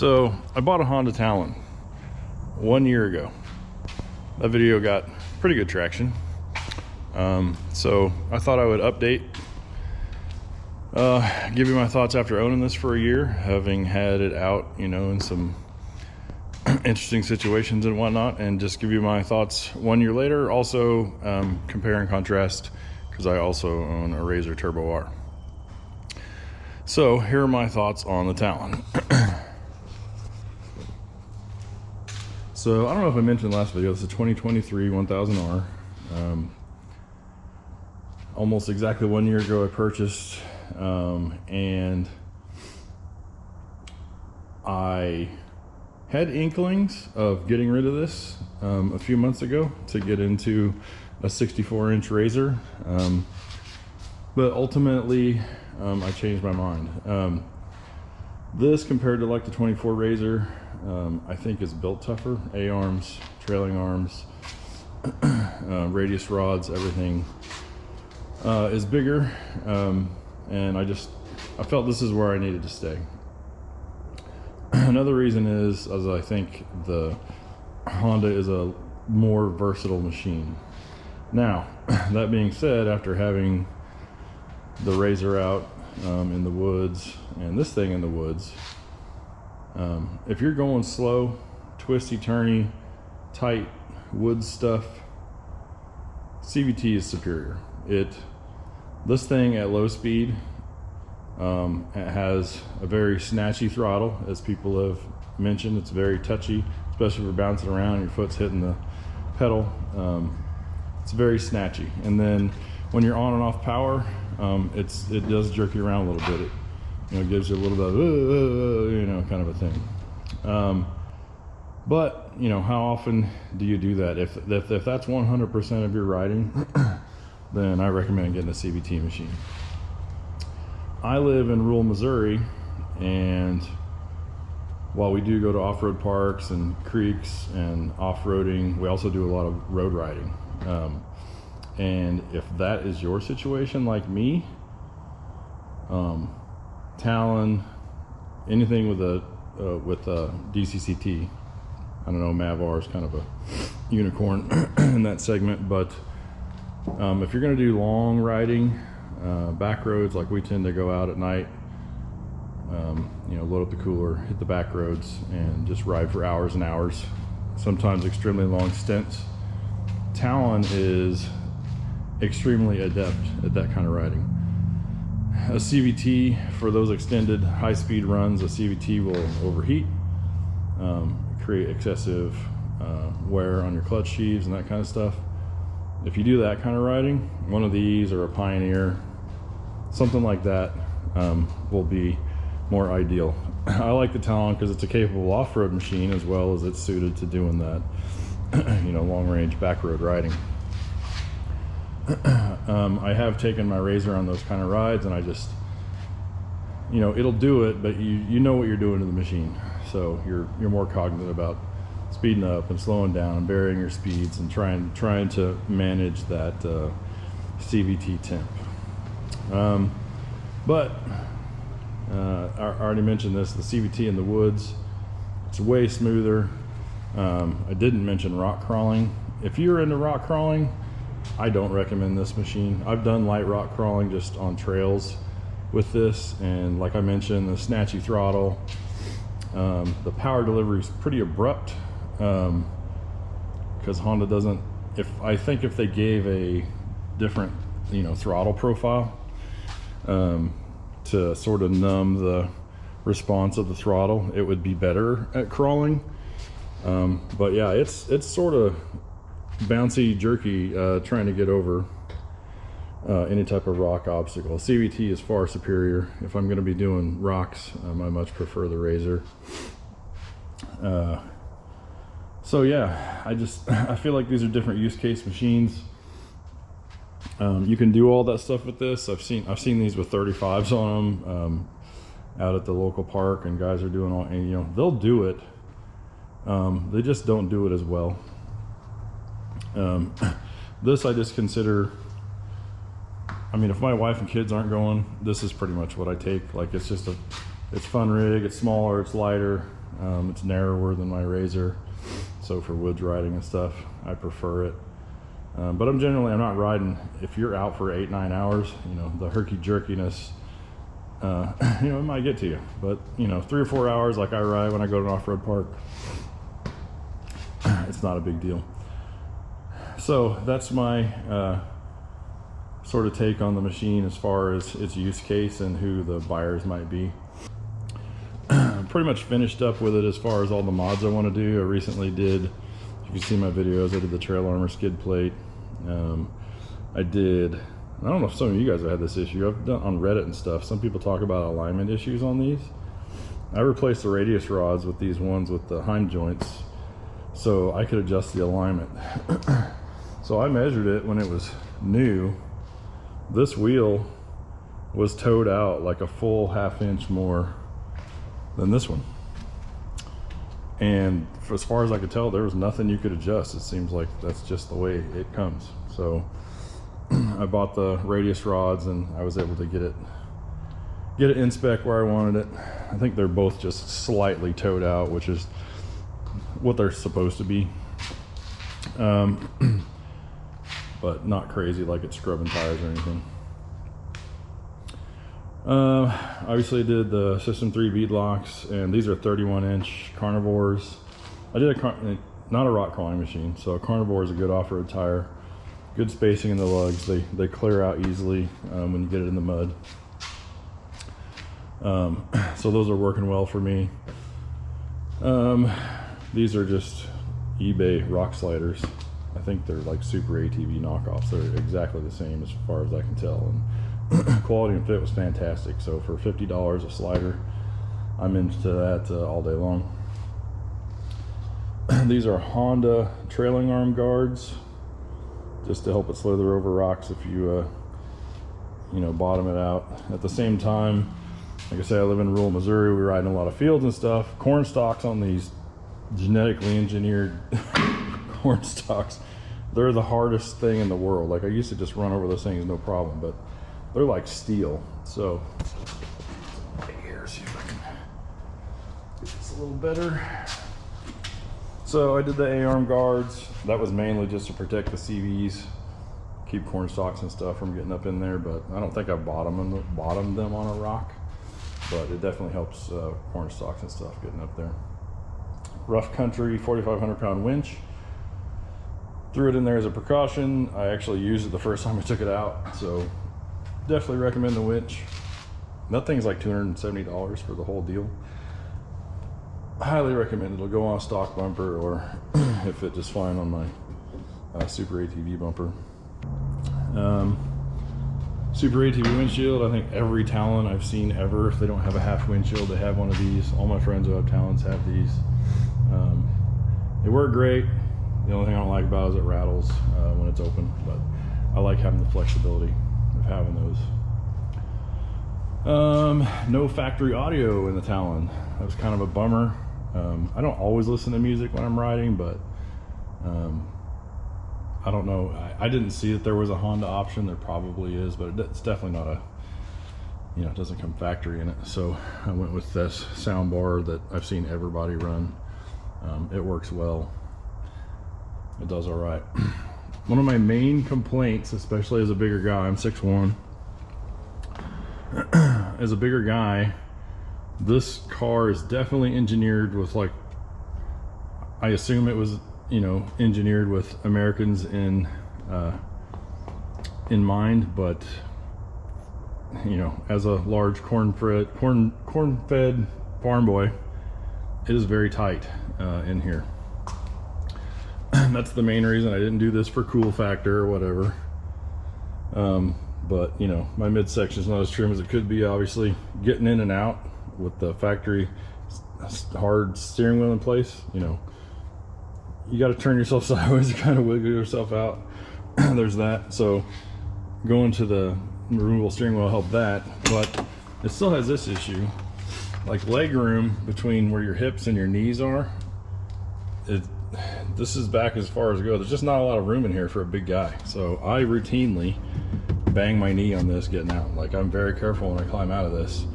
So I bought a Honda Talon 1 year ago. That video got pretty good traction. So I thought I would update, give you my thoughts after owning this for a year, having had it out, you know, in some interesting situations and whatnot, and just give you my thoughts 1 year later. Also compare and contrast, because I also own a Razor Turbo R. So here are my thoughts on the Talon. So I don't know if I mentioned last video, it's a 2023 1000R. Almost exactly 1 year ago I purchased, and I had inklings of getting rid of this a few months ago to get into a 64-inch Razor, but ultimately I changed my mind. This, compared to like the 24 Razor, I think is built tougher. A-arms, trailing arms, radius rods, everything is bigger, and I felt this is where I needed to stay. Another reason is, as I think the Honda is a more versatile machine. Now, that being said, after having the Razor out in the woods and this thing in the woods, if you're going slow, twisty, turny, tight wood stuff, CVT is superior. This thing at low speed, it has a very snatchy throttle, as people have mentioned. It's very touchy, especially if you're bouncing around and your foot's hitting the pedal. It's very snatchy. And then when you're on and off power, it does jerk you around a little bit. It gives you a little bit of, kind of a thing. But how often do you do that? If that's 100% of your riding, then I recommend getting a CVT machine. I live in rural Missouri, and while we do go to off-road parks and creeks and off-roading, we also do a lot of road riding. And if that is your situation, like me, Talon, anything with a DCCT, I don't know, Mavar is kind of a unicorn in that segment, but if you're going to do long riding, back roads, like we tend to go out at night, load up the cooler, hit the back roads, and just ride for hours and hours, sometimes extremely long stints, Talon is extremely adept at that kind of riding. A CVT, for those extended high-speed runs, a CVT will overheat, create excessive wear on your clutch sheaves and that kind of stuff. If you do that kind of riding, one of these or a Pioneer, something like that, will be more ideal. I like the Talon because it's a capable off-road machine, as well as it's suited to doing that long-range back-road riding. I have taken my Razor on those kind of rides, and I just, it'll do it, but you know what you're doing to the machine, so you're more cognizant about speeding up and slowing down and varying your speeds and trying to manage that CVT temp. But I already mentioned this, the CVT in the woods, it's way smoother. I didn't mention rock crawling. If you're into rock crawling, I don't recommend this machine. I've done light rock crawling just on trails with this, and like I mentioned, the snatchy throttle, the power delivery is pretty abrupt, because Honda doesn't, I think if they gave a different throttle profile to sort of numb the response of the throttle, it would be better at crawling. But yeah, it's sort of bouncy, jerky, trying to get over any type of rock obstacle. CVT is far superior. If I'm going to be doing rocks, I much prefer the Razor. So yeah, I feel like these are different use case machines. You can do all that stuff with this. I've seen these with 35s on them out at the local park, and guys are doing all, and they'll do it. They just don't do it as well. This I just consider, if my wife and kids aren't going, this is pretty much what I take. Like, it's fun rig, it's smaller, it's lighter, It's narrower than my Razor, so for woods riding and stuff, I prefer it. But I'm not riding. If you're out for 8-9 hours, you know, the herky jerkiness, you know, it might get to you. But you know, 3 or 4 hours like I ride when I go to an off-road park, it's not a big deal. So that's my sort of take on the machine as far as its use case and who the buyers might be. I'm pretty much finished up with it as far as all the mods I want to do. I recently did, you can see my videos, I did the trail armor skid plate. I don't know if some of you guys have had this issue. I've done on Reddit and stuff. Some people talk about alignment issues on these. I replaced the radius rods with these ones with the hind joints so I could adjust the alignment. So I measured it when it was new. This wheel was towed out like a full 1/2 inch more than this one. And as far as I could tell, there was nothing you could adjust. It seems like that's just the way it comes. So I bought the radius rods and I was able to get it in spec where I wanted it. I think they're both just slightly towed out, which is what they're supposed to be. But not crazy like it's scrubbing tires or anything. Obviously I did the System 3 bead locks, and these are 31-inch carnivores. I did not a rock crawling machine, so a carnivore is a good off-road tire. Good spacing in the lugs. They clear out easily when you get it in the mud. So those are working well for me. These are just eBay rock sliders. I think they're like Super ATV knockoffs. They're exactly the same as far as I can tell. And quality and fit was fantastic. So for $50 a slider, I'm into that all day long. These are Honda trailing arm guards, just to help it slither over rocks if you you know, bottom it out. At the same time, like I say, I live in rural Missouri. We ride in a lot of fields and stuff. Corn stalks on these genetically engineered corn stalks, they're the hardest thing in the world. Like I used to just run over those things no problem, but they're like steel. So here, see if I can get this a little better. So I did the A-arm guards. That was mainly just to protect the CVs, keep corn stalks and stuff from getting up in there, but I don't think I bottomed them on a rock, but it definitely helps corn stalks and stuff getting up there. Rough country 4,500 pound winch. Threw it in there as a precaution. I actually used it the first time I took it out, so definitely recommend the winch. That thing's like $270 for the whole deal. Highly recommend it. It'll go on a stock bumper, or if it just fine on my Super ATV bumper. Super ATV windshield. I think every Talon I've seen ever, if they don't have a half windshield, they have one of these. All my friends who have Talons have these. They work great. The only thing I don't like about it is it rattles when it's open, but I like having the flexibility of having those. No factory audio in the Talon. That was kind of a bummer. I don't always listen to music when I'm riding, but I don't know. I didn't see that there was a Honda option. There probably is, but it's definitely not a, you know, it doesn't come factory in it. So I went with this sound bar that I've seen everybody run. It works well. It does all right. One of my main complaints, especially as a bigger guy, I'm 6'1". As a bigger guy, this car is definitely engineered with, like, I assume it was, you know, engineered with Americans in mind, but you know, as a large corn-fed farm boy, it is very tight in here. That's the main reason I didn't do this for cool factor or whatever. But you know, my midsection is not as trim as it could be, obviously. Getting in and out with the factory hard steering wheel in place, you know, you got to turn yourself sideways to kind of wiggle yourself out. There's that. So going to the removable steering wheel helped that, but it still has this issue, like leg room between where your hips and your knees are. This is back as far as it goes. There's just not a lot of room in here for a big guy. So I routinely bang my knee on this getting out. Like, I'm very careful when I climb out of this,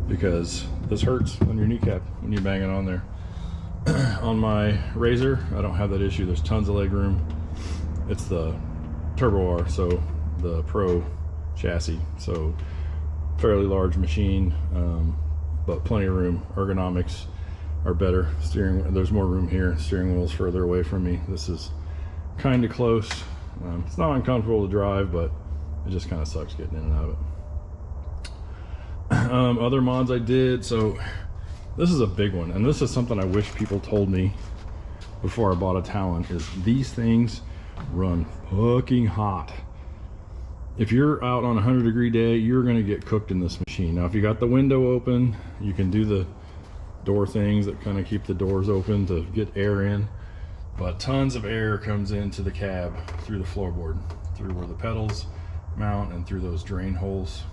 because this hurts on your kneecap when you're banging on there. On my Razor, I don't have that issue. There's tons of leg room. It's the Turbo R, so the Pro chassis, so fairly large machine, but plenty of room. Ergonomics are better. There's more room here. Steering wheel's further away from me. This is kind of close. It's not uncomfortable to drive, but it just kind of sucks getting in and out of it. Other mods I did, so this is a big one, and this is something I wish people told me before I bought a Talon, is these things run fucking hot. If you're out on a 100-degree day, you're gonna get cooked in this machine. Now, if you got the window open, you can do the door things that kind of keep the doors open to get air in, but tons of air comes into the cab through the floorboard, through where the pedals mount and through those drain holes.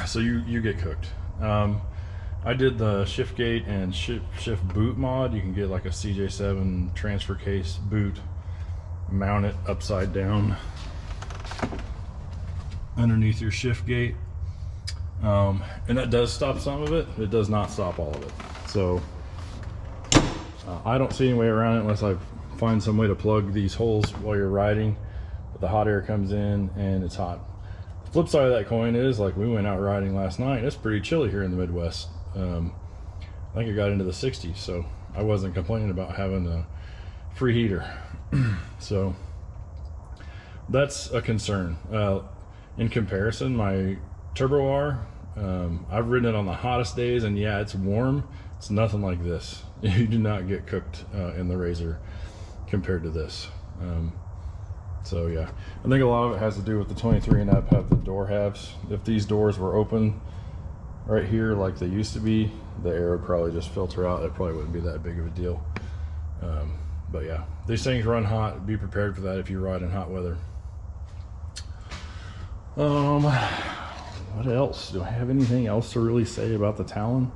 So you get cooked. I did the shift gate and shift boot mod. You can get like a CJ7 transfer case boot, mount it upside down underneath your shift gate, and that does stop some of it. It does not stop all of it. So I don't see any way around it unless I find some way to plug these holes while you're riding, but the hot air comes in and it's hot. The flip side of that coin is, like, we went out riding last night. It's pretty chilly here in the Midwest. I think it got into the 60s, so I wasn't complaining about having a free heater. So that's a concern. In comparison, my Turbo R, I've ridden it on the hottest days, and yeah, it's warm. It's nothing like this. You do not get cooked in the Razor compared to this. So yeah, I think a lot of it has to do with the 23 and up have the door halves. If these doors were open right here like they used to be, the air would probably just filter out. It probably wouldn't be that big of a deal. But yeah, these things run hot. Be prepared for that if you ride in hot weather. What else? Do I have anything else to really say about the Talon?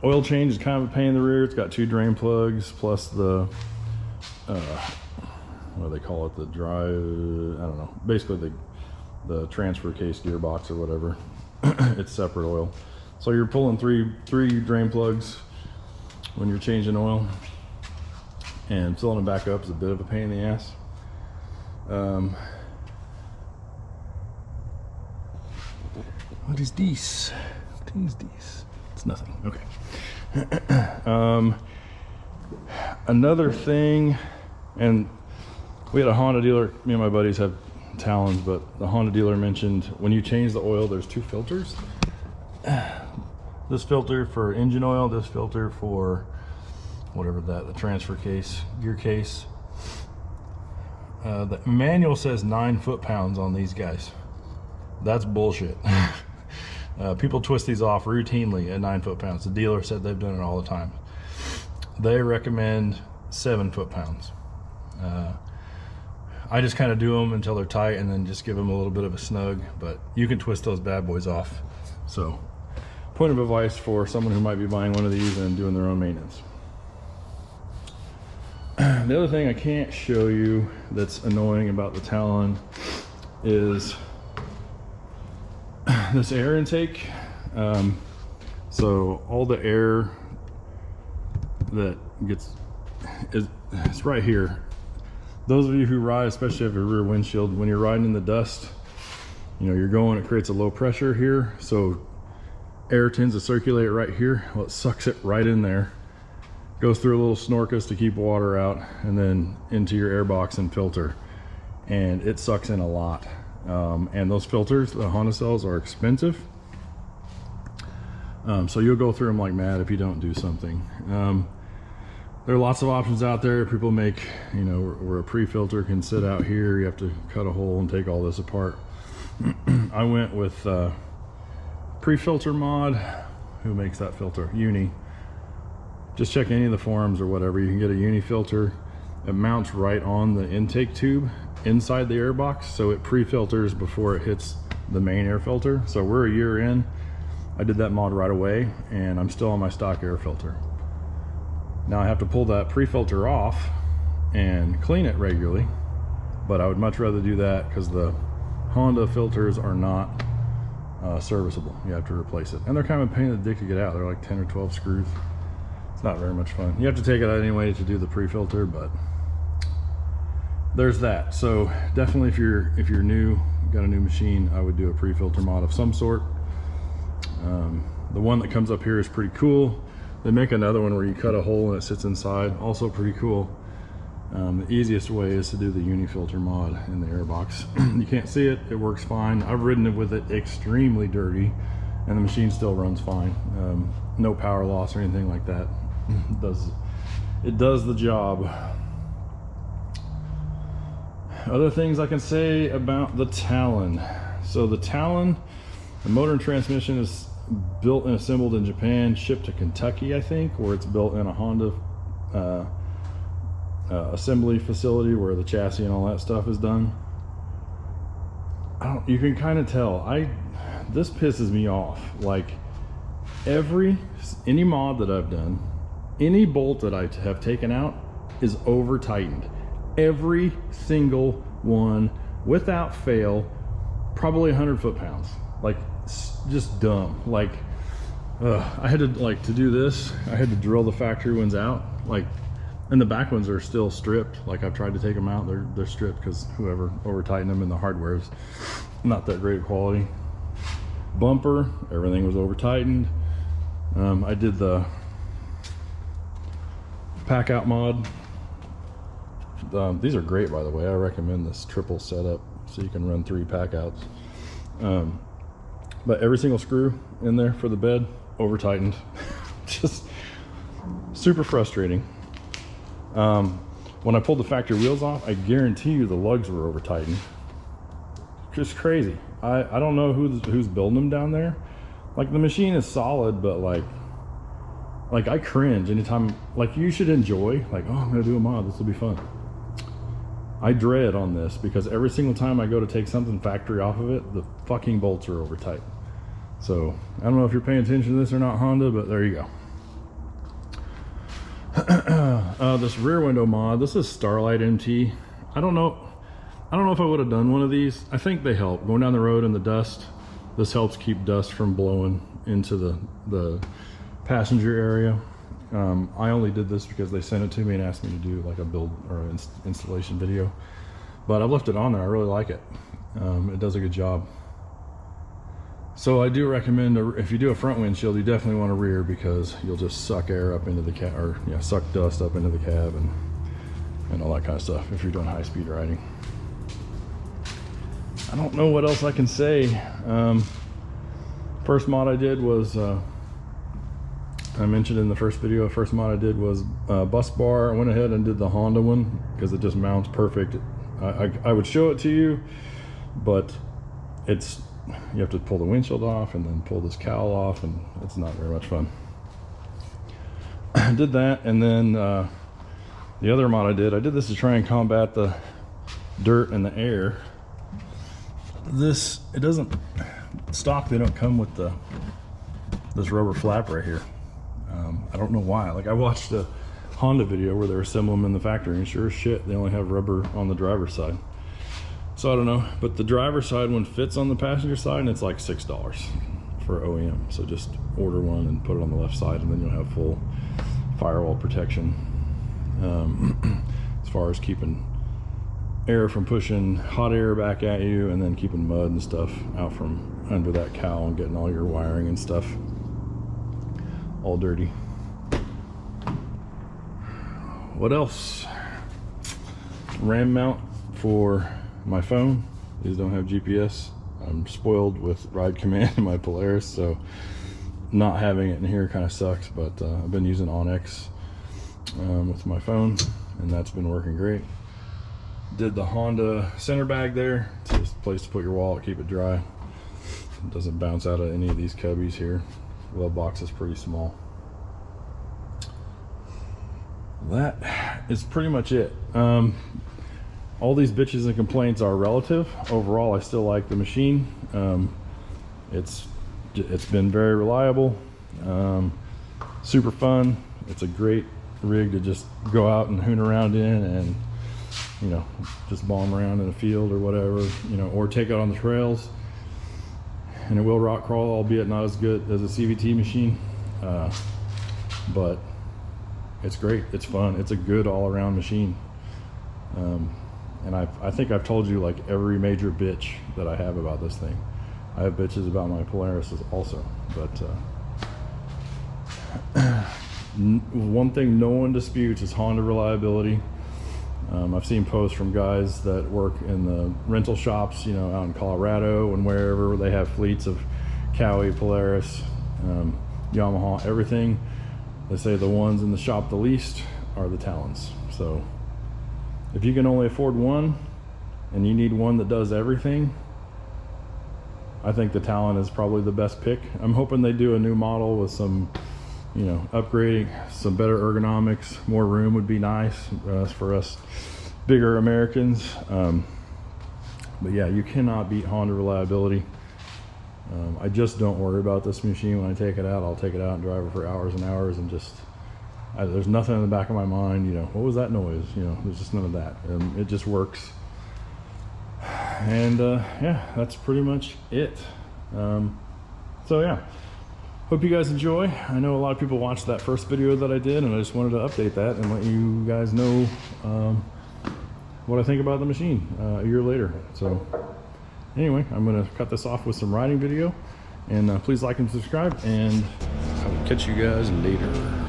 Oil change is kind of a pain in the rear. It's got 2 drain plugs plus the what do they call it, the drive, I don't know, basically the transfer case gearbox or whatever. It's separate oil, so you're pulling three drain plugs when you're changing oil, and filling it back up is a bit of a pain in the ass. What is this? What is this? It's nothing. Okay. Another thing, and we had a Honda dealer, me and my buddies have Talons, but the Honda dealer mentioned when you change the oil, there's 2 filters. This filter for engine oil, this filter for whatever the transfer case, gear case. The manual says 9 foot-pounds on these guys. That's bullshit. People twist these off routinely at 9 foot-pounds. The dealer said they've done it all the time. They recommend 7 foot-pounds. I just kind of do them until they're tight and then just give them a little bit of a snug, but you can twist those bad boys off. So, point of advice for someone who might be buying one of these and doing their own maintenance. The other thing I can't show you that's annoying about the Talon is this air intake. So all the air that gets it's right here. Those of you who ride, especially if you have a rear windshield, when you're riding in the dust, you know, you're going, it creates a low pressure here, so air tends to circulate right here. Well, it sucks it right in there, goes through a little snorkus to keep water out, and then into your air box and filter, and it sucks in a lot. And those filters, the Honda cells, are expensive, so you'll go through them like mad if you don't do something. There are lots of options out there. People make, you know, where a pre-filter can sit out here. You have to cut a hole and take all this apart. I went with pre-filter mod. Who makes that filter? Uni. Just check any of the forums or whatever. You can get a Uni filter. It mounts right on the intake tube inside the air box, so it pre-filters before it hits the main air filter. So we're a year in. I did that mod right away, and I'm still on my stock air filter. Now I have to pull that pre-filter off and clean it regularly, but I would much rather do that because the Honda filters are not serviceable. You have to replace it, and they're kind of a pain in the dick to get out. They're like 10 or 12 screws. It's not very much fun. You have to take it out anyway to do the pre-filter, but there's that. So definitely if you're new, got a new machine, I would do a pre-filter mod of some sort. The one that comes up here is pretty cool. They make another one where you cut a hole and it sits inside, also pretty cool. The easiest way is to do the uni-filter mod in the air box. You can't see it, it works fine. I've ridden it with it extremely dirty and the machine still runs fine. No power loss or anything like that. It does the job. Other things I can say about the Talon. So the Talon, the motor and transmission is built and assembled in Japan, shipped to Kentucky, I think, where it's built in a Honda assembly facility where the chassis and all that stuff is done. You can kind of tell. This pisses me off. Like any mod that I've done, any bolt that I have taken out is over tightened. Every single one, without fail, probably 100 foot-pounds. Like, just dumb. Like, I had to do this, I had to drill the factory ones out. Like, and the back ones are still stripped. Like, I've tried to take them out, they're stripped because whoever over-tightened them, and the hardware is not that great quality. Bumper, everything was over-tightened. I did the pack out mod. These are great, by the way. I recommend this triple setup so you can run 3 pack outs. But every single screw in there for the bed, over tightened. Just super frustrating. When I pulled the factory wheels off, I guarantee you the lugs were over tightened. Just crazy. I don't know who's building them down there. Like, the machine is solid, but like I cringe anytime. Like, you should enjoy, like, oh, I'm gonna do a mod, this will be fun. I dread on this because every single time I go to take something factory off of it, the fucking bolts are over tight. So I don't know if you're paying attention to this or not, Honda, but there you go. This rear window mod, this is Starlight MT. I don't know if I would have done one of these. I think they help going down the road in the dust. This helps keep dust from blowing into the passenger area. I only did this because they sent it to me and asked me to do like a build or an installation video, but I've left it on there. I really like it. It does a good job. So I do recommend, if you do a front windshield, you definitely want a rear, because you'll just suck air up into the cab, or suck dust up into the cab and all that kind of stuff if you're doing high-speed riding. I don't know what else I can say. First mod I did was I mentioned in the first video, first mod I did was bus bar. I went ahead and did the Honda one because it just mounts perfect. I would show it to you, but you have to pull the windshield off and then pull this cowl off, and it's not very much fun. I did that, and then the other mod I did this to try and combat the dirt and the air. It doesn't stock, they don't come with this rubber flap right here. I don't know why. Like, I watched a Honda video where they're assembling them in the factory, and sure as shit they only have rubber on the driver's side. So I don't know, but the driver's side one fits on the passenger side, and it's like $6 for OEM. So just order one and put it on the left side, and then you'll have full firewall protection. As far as keeping air from pushing hot air back at you, and then keeping mud and stuff out from under that cowl and getting all your wiring and stuff all dirty. What else? RAM mount for my phone. These don't have GPS. I'm spoiled with Ride Command in my Polaris, so not having it in here kind of sucks, but I've been using Onyx with my phone, and that's been working great. Did the Honda center bag there. It's just a place to put your wallet, keep it dry. It doesn't bounce out of any of these cubbies here. Glove box is pretty small. That is pretty much it. All these bitches and complaints are relative. Overall, I still like the machine. It's been very reliable, super fun. It's a great rig to just go out and hoon around in, and just bomb around in a field or whatever, or take it on the trails. and it will rock crawl, albeit not as good as a CVT machine, but it's great. It's fun. It's a good all-around machine. And I think I've told you like every major bitch that I have about this thing. I have bitches about my Polaris also, but one thing no one disputes is Honda reliability. I've seen posts from guys that work in the rental shops, you know, out in Colorado and wherever they have fleets of Cowie, Polaris, Yamaha, everything. They say the ones in the shop the least are the Talons. So if you can only afford one and you need one that does everything, I think the Talon is probably the best pick. I'm hoping they do a new model with some, you know, upgrading, some better ergonomics. More room would be nice for us bigger Americans. But yeah, you cannot beat Honda reliability. I just don't worry about this machine when I take it out. I'll take it out and drive it for hours and hours, and just there's nothing in the back of my mind, you know, what was that noise? You know, there's just none of that. It just works. And yeah, that's pretty much it. So yeah, hope you guys enjoy. I know a lot of people watched that first video that I did, and I just wanted to update that and let you guys know what I think about the machine a year later. So anyway, I'm gonna cut this off with some riding video, and please like and subscribe, and I'll catch you guys later.